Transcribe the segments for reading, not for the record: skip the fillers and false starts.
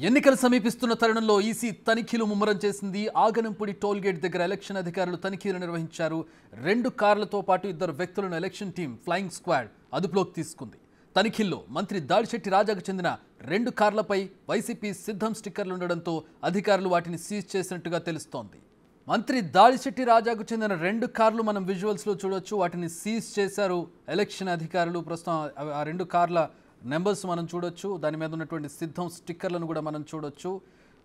ఎన్నికలు సమీపిస్తున్న తరుణంలో ఈసీ తనిఖీలు ముమ్మరం చేసింది. ఆగనంపూడి టోల్ గేట్ దగ్గర ఎలక్షన్ అధికారులు తనిఖీలు నిర్వహించారు. 2 కార్లతో పాటు 2 వ్యక్తులను ఎలక్షన్ టీం ఫ్లయింగ్ స్క్వాడ్ అదుపులోకి తీసుకుంది. తనిఖీల్లో మంత్రి దాడిశెట్టి రాజాకు చెందిన 2 కార్లపై వైసీపీ సిద్ధం స్టిక్కర్లు ఉండడంతో అధికారులు వాటిని సీజ్ చేసినట్టుగా తెలుస్తోంది. మంత్రి దాడిశెట్టి రాజాకు చెందిన 2 కార్లు మనం విజువల్స్లో చూడొచ్చు. వాటిని సీజ్ చేశారు ఎలక్షన్ అధికారులు. ప్రస్తుతం ఆ 2 కార్ల నెంబర్స్ మనం చూడొచ్చు. దాని మీద ఉన్నటువంటి సిద్ధం స్టిక్కర్లను కూడా మనం చూడొచ్చు.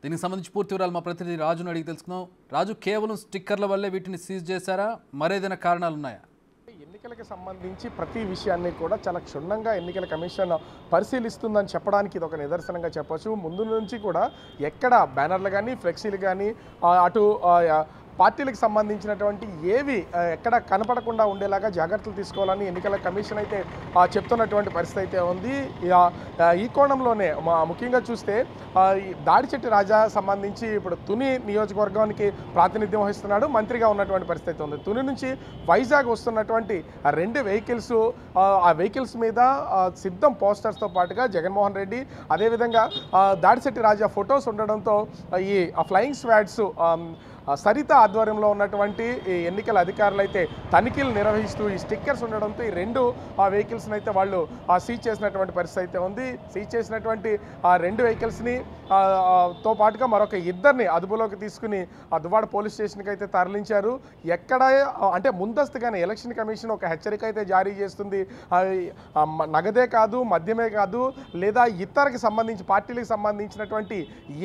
దీనికి సంబంధించి పూర్తి వివరాలు మా ప్రతినిధి రాజును అడిగి తెలుసుకుందాం. రాజు, కేవలం స్టిక్కర్ల వల్లే వీటిని సీజ్ చేశారా, మరేదైనా కారణాలు ఉన్నాయా? ఎన్నికలకు సంబంధించి ప్రతి విషయాన్ని కూడా చాలా క్షుణ్ణంగా ఎన్నికల కమిషన్ పరిశీలిస్తుందని చెప్పడానికి ఇది ఒక నిదర్శనంగా చెప్పొచ్చు. ముందు నుంచి కూడా ఎక్కడ బ్యానర్లు కానీ ఫ్లెక్సీలు కానీ అటు పార్టీలకు సంబంధించినటువంటి ఏవి ఎక్కడ కనపడకుండా ఉండేలాగా జాగ్రత్తలు తీసుకోవాలని ఎన్నికల కమిషన్ అయితే చెప్తున్నటువంటి పరిస్థితి అయితే ఉంది. ఈ కోణంలోనే ముఖ్యంగా చూస్తే దాడిశెట్టి రాజా సంబంధించి ఇప్పుడు తుని నియోజకవర్గానికి ప్రాతినిధ్యం వహిస్తున్నాడు, మంత్రిగా ఉన్నటువంటి పరిస్థితి ఉంది. తుని నుంచి వైజాగ్ వస్తున్నటువంటి 2 వెహికల్స్, ఆ వెహికల్స్ మీద సిద్ధం పోస్టర్స్తో పాటుగా జగన్మోహన్ రెడ్డి, అదేవిధంగా దాడిశెట్టి రాజా ఫొటోస్ ఉండడంతో ఈ ఫ్లయింగ్ స్క్వాడ్స్ సరిత ఆధ్వర్యంలో ఉన్నటువంటి ఎన్నికల అధికారులు అయితే తనిఖీలు నిర్వహిస్తూ ఈ స్టిక్కర్స్ ఉండడంతో ఈ 2 వెహికల్స్ని అయితే వాళ్ళు సీజ్ చేసినటువంటి పరిస్థితి అయితే ఉంది. సీజ్ చేసినటువంటి 2 వెహికల్స్ని తో పాటుగా మరొక 2ని అదుపులోకి తీసుకుని దువ్వాడ పోలీస్ స్టేషన్కి అయితే తరలించారు. ఎక్కడ అంటే ముందస్తుగానే ఎలక్షన్ కమిషన్ ఒక హెచ్చరిక అయితే జారీ చేస్తుంది. నగదే కాదు, మద్యమే కాదు, లేదా ఇతరకు సంబంధించి పార్టీలకు సంబంధించినటువంటి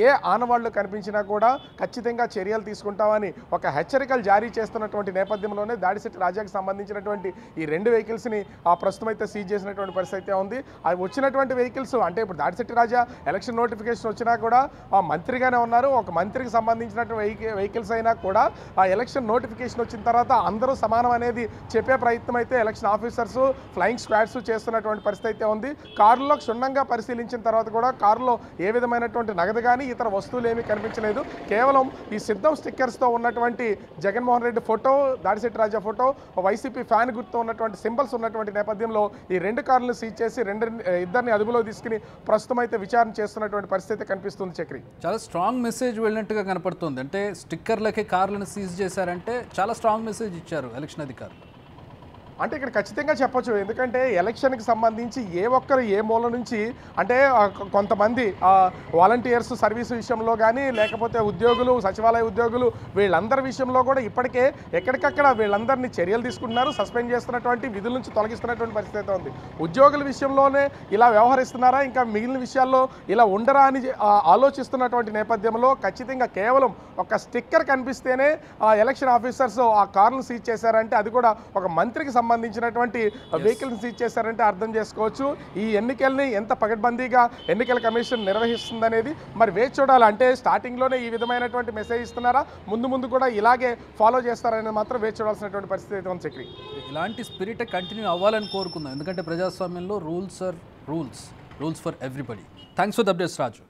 ఏ ఆనవాళ్లు కనిపించినా కూడా ఖచ్చితంగా చర్యలు తీసుకుంటామని ఒక హెచ్చరికలు జారీ చేస్తున్నటువంటి నేపథ్యంలోనే దాడిశెట్టి రాజాకి సంబంధించినటువంటి ఈ 2 వెహికల్స్ని ప్రస్తుతం అయితే సీజ్ చేసినటువంటి పరిస్థితి అయితే ఉంది. అవి వచ్చినటువంటి వెహికల్స్ అంటే ఇప్పుడు దాడిశెట్టి రాజా ఎలక్షన్ నోటిఫికేషన్ వచ్చినా కూడా మంత్రిగానే ఉన్నారు. ఒక మంత్రికి సంబంధించినటువంటి వెహికల్స్ అయినా కూడా ఆ ఎలక్షన్ నోటిఫికేషన్ వచ్చిన తర్వాత అందరూ సమానం అనేది చెప్పే ప్రయత్నం అయితే ఎలక్షన్ ఆఫీసర్స్, ఫ్లయింగ్ స్క్వాడ్స్ చేస్తున్నటువంటి పరిస్థితి అయితే ఉంది. కారులో క్షుణ్ణంగా పరిశీలించిన తర్వాత కూడా కారులో ఏ విధమైనటువంటి నగదు కానీ ఇతర వస్తువులు ఏమీ కనిపించలేదు. కేవలం ఈ సిద్ధం స్టిక్కర్స్తో ఉన్నటువంటి జగన్మోహన్ రెడ్డి ఫోటో, దాడిశెట్టి రాజా ఫోటో, వైసీపీ ఫ్యాన్ గుర్తు ఉన్నటువంటి సింబల్స్ ఉన్నటువంటి నేపథ్యంలో ఈ 2 కార్లను సీజ్ చేసి 2 అదుపులో తీసుకుని ప్రస్తుతం అయితే విచారణ చేస్తున్నటువంటి పరిస్థితి కనిపిస్తుంది. చక్రి, చాలా స్ట్రాంగ్ మెసేజ్ వెళ్ళినట్టుగా కనపడుతుంది. అంటే స్టిక్కర్లకే కార్లను సీజ్ చేశారంటే చాలా స్ట్రాంగ్ మెసేజ్ ఇచ్చారు ఎలక్షన్ అధికారులు. అంటే ఇక్కడ ఖచ్చితంగా చెప్పొచ్చు. ఎందుకంటే ఎలక్షన్కి సంబంధించి ఏ ఒక్కరు ఏ మూల నుంచి అంటే కొంతమంది వాలంటీర్స్ సర్వీస్ విషయంలో కానీ లేకపోతే ఉద్యోగులు, సచివాలయ ఉద్యోగులు వీళ్ళందరి విషయంలో కూడా ఇప్పటికే ఎక్కడికక్కడ వీళ్ళందరినీ చర్యలు తీసుకుంటున్నారు, సస్పెండ్ చేస్తున్నటువంటి విధుల నుంచి తొలగిస్తున్నటువంటి పరిస్థితి అయితే ఉంది. ఉద్యోగుల విషయంలోనే ఇలా వ్యవహరిస్తున్నారా, ఇంకా మిగిలిన విషయాల్లో ఇలా ఉండరా అని ఆలోచిస్తున్నటువంటి నేపథ్యంలో ఖచ్చితంగా కేవలం ఒక స్టిక్కర్ కనిపిస్తేనే ఎలక్షన్ ఆఫీసర్స్ ఆ కార్లను సీజ్ చేశారంటే అది కూడా ఒక మంత్రికి సంబంధించినటువంటి వెహికల్ని సీజ్ చేశారంటే అర్థం చేసుకోవచ్చు. ఈ ఎన్నికల్ని ఎంత పకడ్బందీగా ఎన్నికల కమిషన్ నిర్వహిస్తుందనేది మరి వేచి చూడాలి. అంటే స్టార్టింగ్లోనే ఈ విధమైనటువంటి మెసేజ్ ఇస్తున్నారా, ముందు కూడా ఇలాగే ఫాలో చేస్తారనేది మాత్రం వేచి చూడాల్సినటువంటి పరిస్థితి అయితే ఉంది. చక్రి, ఇలాంటి స్పిరిట్ కంటిన్యూ అవ్వాలని కోరుకుందాం. ఎందుకంటే ప్రజాస్వామ్యంలో rules for everybody. Thanks for the updates Raju.